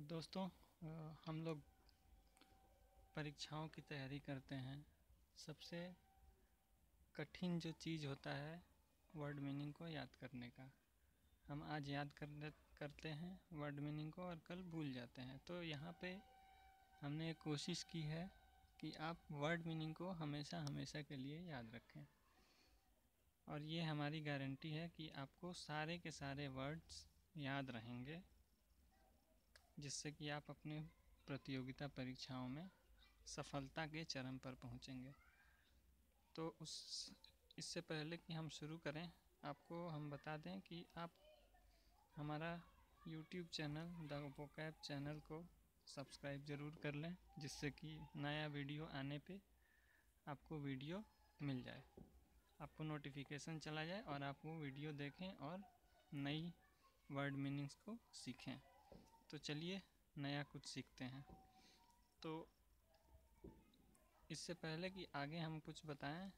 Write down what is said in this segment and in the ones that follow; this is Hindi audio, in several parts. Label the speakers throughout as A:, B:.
A: दोस्तों, हम लोग परीक्षाओं की तैयारी करते हैं। सबसे कठिन जो चीज़ होता है वर्ड मीनिंग को याद करने का। हम आज याद करते हैं वर्ड मीनिंग को और कल भूल जाते हैं। तो यहाँ पे हमने एक कोशिश की है कि आप वर्ड मीनिंग को हमेशा हमेशा के लिए याद रखें, और ये हमारी गारंटी है कि आपको सारे के सारे वर्ड्स याद रहेंगे, जिससे कि आप अपने प्रतियोगिता परीक्षाओं में सफलता के चरम पर पहुंचेंगे। तो इससे पहले कि हम शुरू करें, आपको हम बता दें कि आप हमारा YouTube channel the vocab channel को सब्सक्राइब ज़रूर कर लें, जिससे कि नया वीडियो आने पे आपको वीडियो मिल जाए, आपको नोटिफिकेशन चला जाए और आप वो वीडियो देखें और नई वर्ड मीनिंग्स को सीखें। तो चलिए नया कुछ सीखते हैं। तो इससे पहले कि आगे हम कुछ बताएं,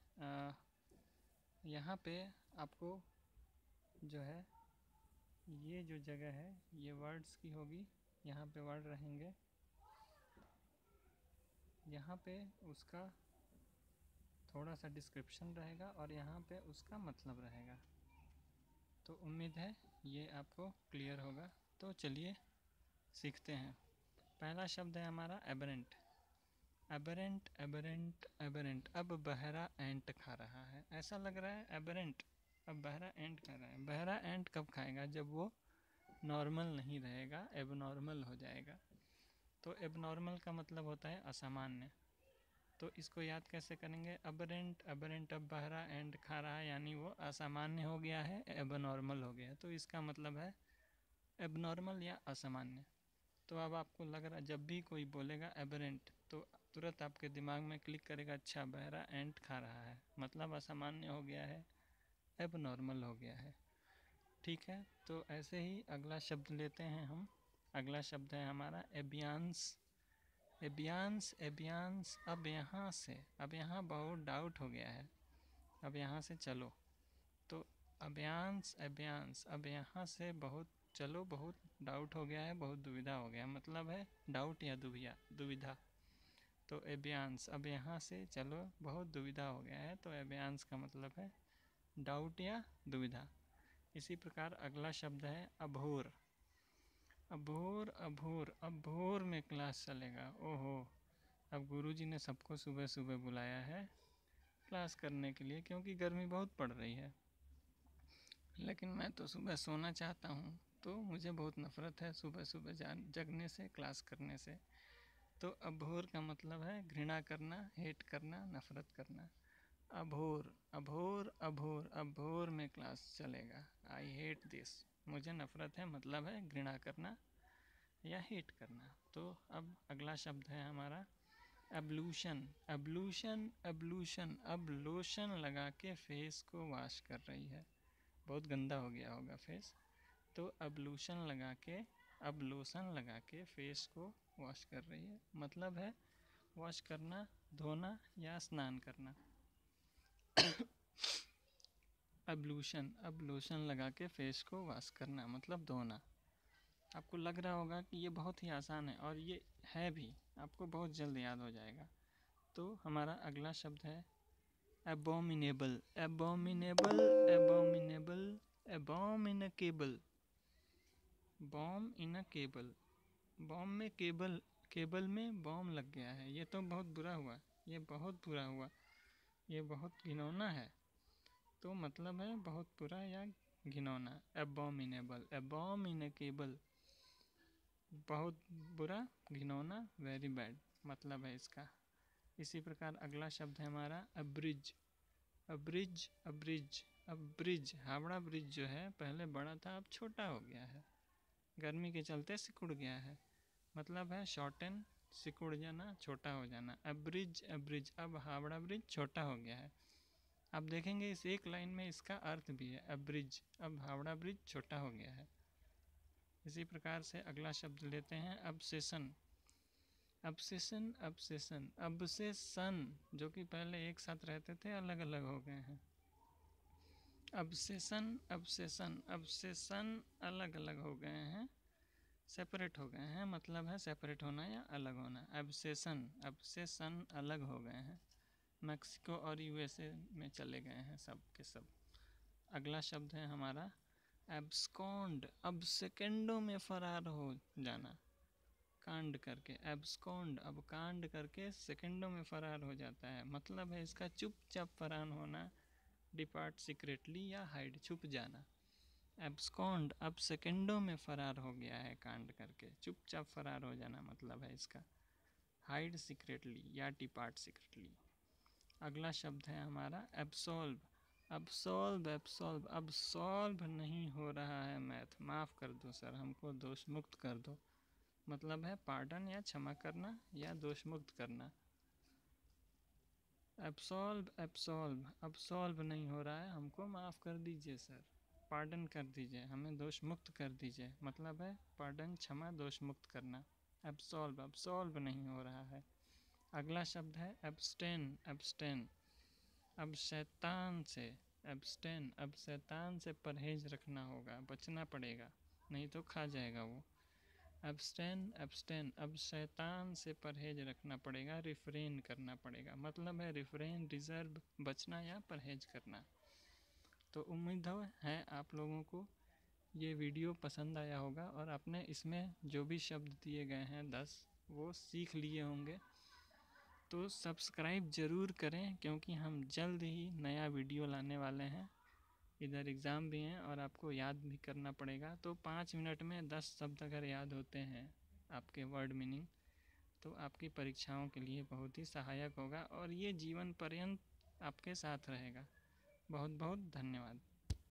A: यहाँ पे आपको जो है ये जो जगह है ये वर्ड्स की होगी। यहाँ पे वर्ड रहेंगे, यहाँ पे उसका थोड़ा सा डिस्क्रिप्शन रहेगा और यहाँ पे उसका मतलब रहेगा। तो उम्मीद है ये आपको क्लियर होगा। तो चलिए सीखते हैं। पहला शब्द है हमारा एबरेंट। Aberrant aberrant aberrant. अब बहरा एंट खा रहा है। ऐसा लग रहा है एबरेंट अब बहरा एंट खा रहा है। बहरा एंट कब खाएगा? जब वो नॉर्मल नहीं रहेगा, एबनॉर्मल हो जाएगा। तो एबनॉर्मल का मतलब होता है असामान्य। तो इसको याद कैसे करेंगे? एबरेंट एबरेंट अब बहरा एंट खा रहा है, यानी वो असामान्य हो गया है, एबनॉर्मल हो गया। तो इसका मतलब है एबनॉर्मल या असामान्य। तो अब आपको लग रहा है जब भी कोई बोलेगा एबरेंट तो तुरंत आपके दिमाग में क्लिक करेगा, अच्छा बहरा एंट खा रहा है, मतलब असामान्य हो गया है, एबनॉर्मल हो गया है। ठीक है, तो ऐसे ही अगला शब्द लेते हैं हम। अगला शब्द है हमारा एबियांस। एबियांस एबियांस। अब यहाँ बहुत डाउट हो गया है, अब यहाँ से चलो। तो अबियांस एबियांस, अब यहाँ से बहुत चलो, बहुत डाउट हो गया है, बहुत दुविधा हो गया, मतलब है डाउट या दुविधा। तो एबियांस, अब यहाँ से चलो, बहुत दुविधा हो गया है। तो एबियांस का मतलब है डाउट या दुविधा। इसी प्रकार अगला शब्द है अभोर। अभोर अभोर, अब भोर में क्लास चलेगा। ओहो, अब गुरुजी ने सबको सुबह सुबह बुलाया है क्लास करने के लिए, क्योंकि गर्मी बहुत पड़ रही है। लेकिन मैं तो सुबह सोना चाहता हूँ, तो मुझे बहुत नफ़रत है सुबह सुबह जगने से, क्लास करने से। तो अभोर का मतलब है घृणा करना, हेट करना, नफ़रत करना। अभोर अभोर अभोर, अब भोर में क्लास चलेगा। आई हेट दिस, मुझे नफ़रत है, मतलब है घृणा करना या हेट करना। तो अब अगला शब्द है हमारा एब्लूशन। एब्लूशन एब्लूशन, अब लोशन लगा के फेस को वॉश कर रही है, बहुत गंदा हो गया होगा फेस। तो अब लोशन लगा के फेस को वॉश कर रही है, मतलब है वॉश करना, धोना या स्नान करना। अब लोशन लगा के फेस को वॉश करना मतलब धोना। आपको लग रहा होगा कि ये बहुत ही आसान है, और ये है भी, आपको बहुत जल्द याद हो जाएगा। तो हमारा अगला शब्द है abominable. Abominable abominable bomb in a cable. Bomb in a cable, bomb में केबल में बॉम्ब लग गया है। ये तो बहुत बुरा हुआ, ये बहुत बुरा हुआ, ये बहुत घिनौना है। तो मतलब है बहुत बुरा या घिनौना। एबोमिनेबल, एबोमिनेबल, बहुत बुरा, घिनौना, वेरी बैड मतलब है इसका। इसी प्रकार अगला शब्द है हमारा अब्रिज। अब्रिज अब्रिज, अब ब्रिज, हावड़ा ब्रिज जो है पहले बड़ा था, अब छोटा हो गया है, गर्मी के चलते सिकुड़ गया है, मतलब है शॉर्टन, सिकुड़ जाना, छोटा हो जाना। अब्रिज अब्रिज, अब हावड़ा ब्रिज छोटा हो गया है। अब देखेंगे इस एक लाइन में इसका अर्थ भी है, अब्रिज, अब हावड़ा ब्रिज छोटा हो गया है। इसी प्रकार से अगला शब्द लेते हैं अब्सेशन। अब्सेशन अब्सेशन, अब से सन, जो कि पहले एक साथ रहते थे, अलग अलग हो गए हैं। अब्सेशन अब्सेशन, अब से सन अलग अलग हो गए हैं, सेपरेट हो गए हैं, मतलब है सेपरेट होना या अलग होना। एब्सेशन अलग हो गए हैं, मैक्सिको और यूएसए में चले गए हैं सब के सब। अगला शब्द है हमारा एब्सकॉन्ड, अब सेकेंडों में फरार हो जाना, कांड करके। एब्सकॉन्ड, अब कांड करके सेकेंडों में फरार हो जाता है, मतलब है इसका चुपचाप फरार होना, डिपार्ट सीक्रेटली या हाइड, छुप जाना। एब्सकॉन्ड, अब सेकेंडों में फरार हो गया है कांड करके, चुपचाप फरार हो जाना मतलब है इसका। हाइड सीक्रेटली या डिपार्ट सीक्रेटली। अगला शब्द है हमारा एब्सॉल्व, एब्सॉल्व, अब सॉल्व नहीं हो रहा है मैथ, माफ़ कर दो सर, हमको दोष मुक्त कर दो, मतलब है पार्डन या क्षमा करना या दोष मुक्त करना। एब्सॉल्व, अब सॉल्व नहीं हो रहा है, हमको माफ़ कर दीजिए सर, पार्डन कर दीजिए, हमें दोष मुक्त कर दीजिए, मतलब है पार्डन, क्षमा, दोष मुक्त करना। एब्सॉल्व, अब सॉल्व नहीं हो रहा है। अगला शब्द है एब्सटेन, अब शैतान से, एब्सटेन, अब शैतान से परहेज रखना होगा, बचना पड़ेगा, नहीं तो खा जाएगा वो। एब्सटेन, अब शैतान से परहेज रखना पड़ेगा, रिफ्रेन करना पड़ेगा, मतलब है रिफ्रेन, रिजर्व, बचना या परहेज करना। तो उम्मीद है आप लोगों को ये वीडियो पसंद आया होगा और आपने इसमें जो भी शब्द दिए गए हैं 10 वो सीख लिए होंगे। तो सब्सक्राइब ज़रूर करें, क्योंकि हम जल्द ही नया वीडियो लाने वाले हैं। इधर एग्ज़ाम भी हैं और आपको याद भी करना पड़ेगा, तो 5 मिनट में 10 शब्द अगर याद होते हैं आपके वर्ड मीनिंग, तो आपकी परीक्षाओं के लिए बहुत ही सहायक होगा और ये जीवन पर्यंत आपके साथ रहेगा। बहुत बहुत धन्यवाद।